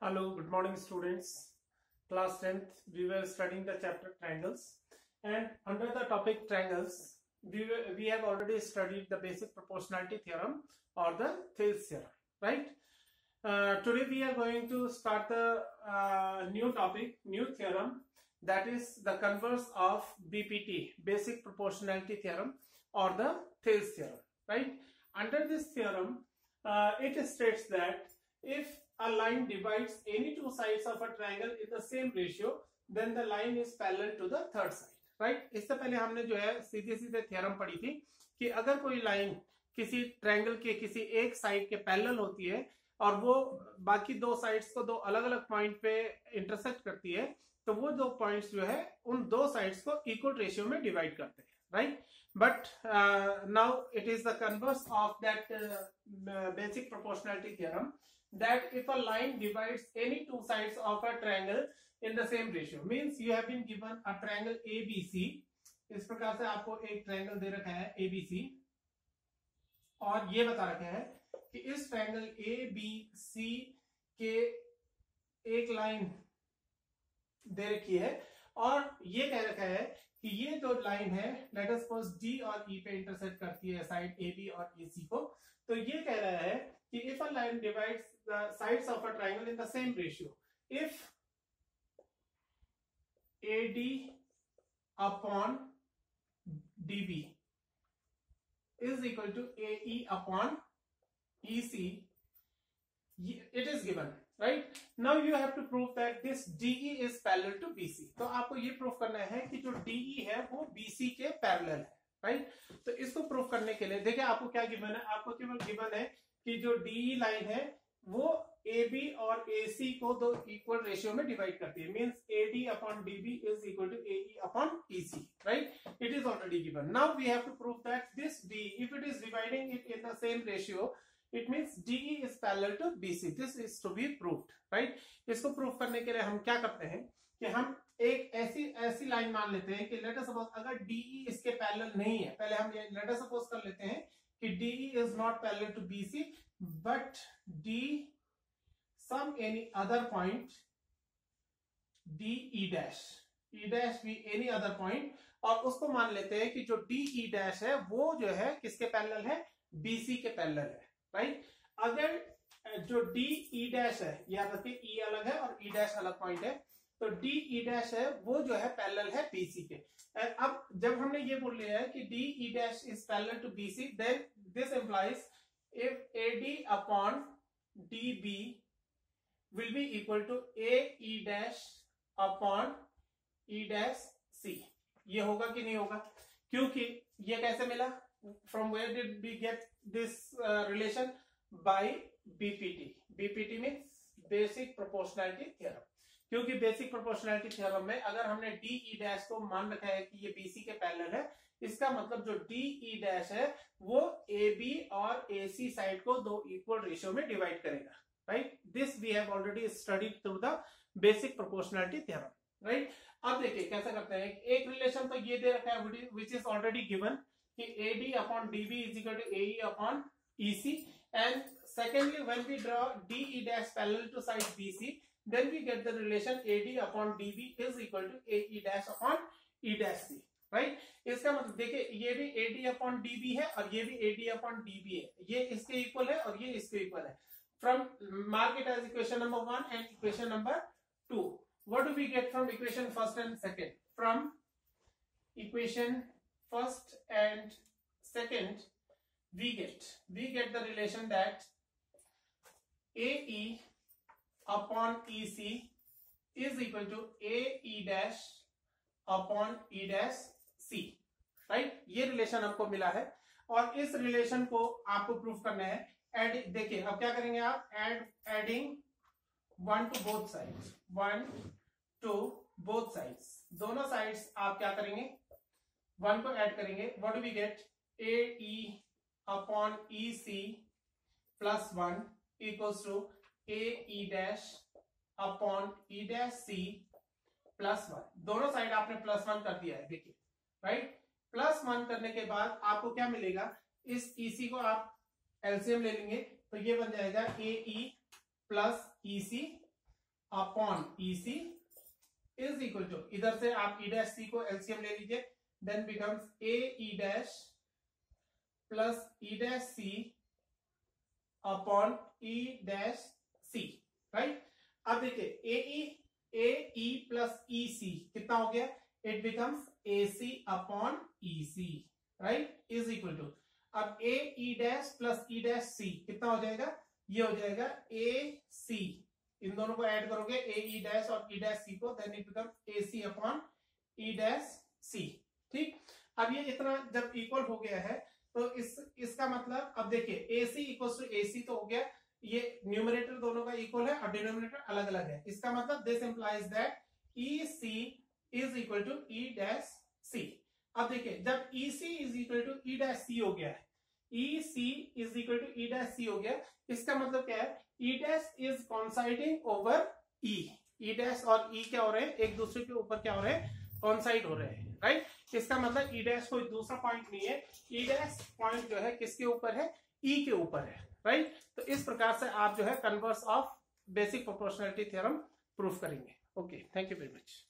Hello, good morning students. Class 10th, we were studying the chapter triangles, and under the topic triangles, we have already studied the basic proportionality theorem or the Thales theorem, right? Today we are going to start the new topic, new theorem, that is the converse of BPT, basic proportionality theorem or the Thales theorem, right? Under this theorem, it states that if a line divides any two sides of a triangle in the same ratio, then the line is parallel to the third side, right? इससे पहले हमने जो है सीधे सीधे theorem पढ़ी थी कि अगर कोई लाइन किसी ट्रायंगल के किसी एक साइड के पैरेलल होती है और वो बाकी दो साइड्स को दो अलग अलग पॉइंट पे इंटरसेक्ट करती है, तो वो दो पॉइंट्स जो है उन दो साइड्स को इक्वल रेशियो में डिवाइड करते हैं, right? But now it is the converse of that basic proportionality theorem, that if a line divides any two sides of a triangle in the same ratio, means you have been given a triangle ABC. इस प्रकार से आपको एक triangle दे रखा है ABC और ये बता रखा है कि इस ट्रायंगल ABC के एक लाइन दे रखी है और ये कह रखा है कि ये जो लाइन है लेट अस सपोज D और E पे इंटरसेक्ट करती है साइड AB और AC को, तो ये कह रहा है कि if a line divides the sides of a triangle in the same ratio, if AD upon DB is equal to AE upon EC, it is given, right? Now you have to prove that this DE is parallel to BC. तो आपको ये proof करना है कि जो DE है वो BC के पैरेलल है, राइट? तो इसको प्रूफ करने के लिए देखिए आपको क्या गिवन है, आपको केवल गिवन है कि जो DE लाइन है वो AB और AC को दो इक्वल रेशियो में डिवाइड करती है, means AD upon DB is equal to AE upon EC, right? It is already given. Now we have to prove that this D, if it is dividing it in the same ratio, it means DE is parallel to BC. This is to be proved, right? इसको proof करने के लिए हम क्या करते हैं कि हम एक ऐसी लाइन मान लेते हैं कि लेट अस सपोज अगर DE इसके पैरेलल नहीं है, पहले हम ये लेट अस सपोज कर लेते हैं कि DE is not parallel to BC but D some any other point DE dash, E dash be any other point, और उसको मान लेते हैं कि जो DE dash है वो जो है किसके पैरेलल है, BC के पैरेलल है, राइट? अगर जो DE dash है, याद रखिए E अलग है और E dash अलग पॉइंट है, तो DE dash है वो जो है पैरेलल है BC के। अब जब हमने ये बोल लिया है कि DE dash is parallel to BC, then this implies if AD upon DB will be equal to AE dash upon E dash C, ये होगा कि नहीं होगा? क्योंकि ये कैसे मिला, from where did we get this relation? By BPT. BPT means basic proportionality theorem. क्योंकि बेसिक प्रोपोर्शनैलिटी थ्योरम में अगर हमने DE डैश को मान रखा है कि ये BC के पैरेलल है, इसका मतलब जो DE डैश है वो AB और AC साइड को दो इक्वल रेशियो में डिवाइड करेगा, right? This we have already studied through the basic proportionality theorem, right? अब देखिए कैसे करते हैं, एक रिलेशन तो ये दे रखा है विच इज ऑलरेडी गिवन कि AD upon DB is equal to AE upon EC, and secondly when we draw DE dash parallel to side BC, then we get the relation AD upon DB is equal to AE dash upon E dash C, right? इसका मतलब देखिए ये भी AD upon DB है और ये भी AD upon DB है, ये इसके इक्वल है और ये इसके इक्वल है. From mark it as equation number 1 and equation number 2. What do we get from equation first and second? From equation first and second we get the relation that AE upon EC is equal to AE dash upon E dash C, right? ये relation हमको मिला है और इस relation को आपको proof करना है. एड देखिए अब क्या करेंगे आप, adding 1 to both sides, 1 to both sides, दोनों साइड्स आप क्या करेंगे, 1 को ऐड करेंगे. What do we get, AE upon EC plus 1 equals to AE dash upon E dash C plus 1. दोनों साइड आपने प्लस 1 कर दिया है, देखिए, राइट? प्लस 1 करने के बाद आपको क्या मिलेगा, इस EC को आप एलसीएम ले लेंगे तो ये बन जाएगा AE plus EC upon EC is equal to, इधर से आप E डैश C को एलसीएम ले लीजिए, then becomes AE dash plus E dash C upon E dash C, right. अब देखिए AE प्लस EC कितना हो गया, it becomes AC upon EC, right, is equal to, अब AE dash plus E dash C कितना हो जाएगा, ये हो जाएगा AC, इन दोनों को ऐड करोगे AE डैश और E डैश C को, then it becomes AC upon E dash C, ठीक। अब ये इतना जब इक्वल हो गया है तो इसका मतलब, अब देखिए AC इक्वल टू AC तो हो गया, ये न्यूमरेटर दोनों का इक्वल है और डिनोमिनेटर अलग अलग है, इसका मतलब this implies that EC is equal to E dash C। अब देखिए जब EC is equal to E dash C हो गया है, EC is equal to E dash C हो गया, इसका मतलब क्या है, E dash is coinciding over E dash और E क्या हो रहे हैं, एक दूसरे के ऊपर क्या हो रहे हैं, कॉन्साइड हो रहे हैं, राइट। इसका मतलब E डैश कोई दूसरा पॉइंट नहीं है, E डैश पॉइंट जो है किसके ऊपर है, E के ऊपर है, राइट। तो इस प्रकार से आप जो है converse of basic proportionality theorem proof करेंगे। Okay, thank you very much.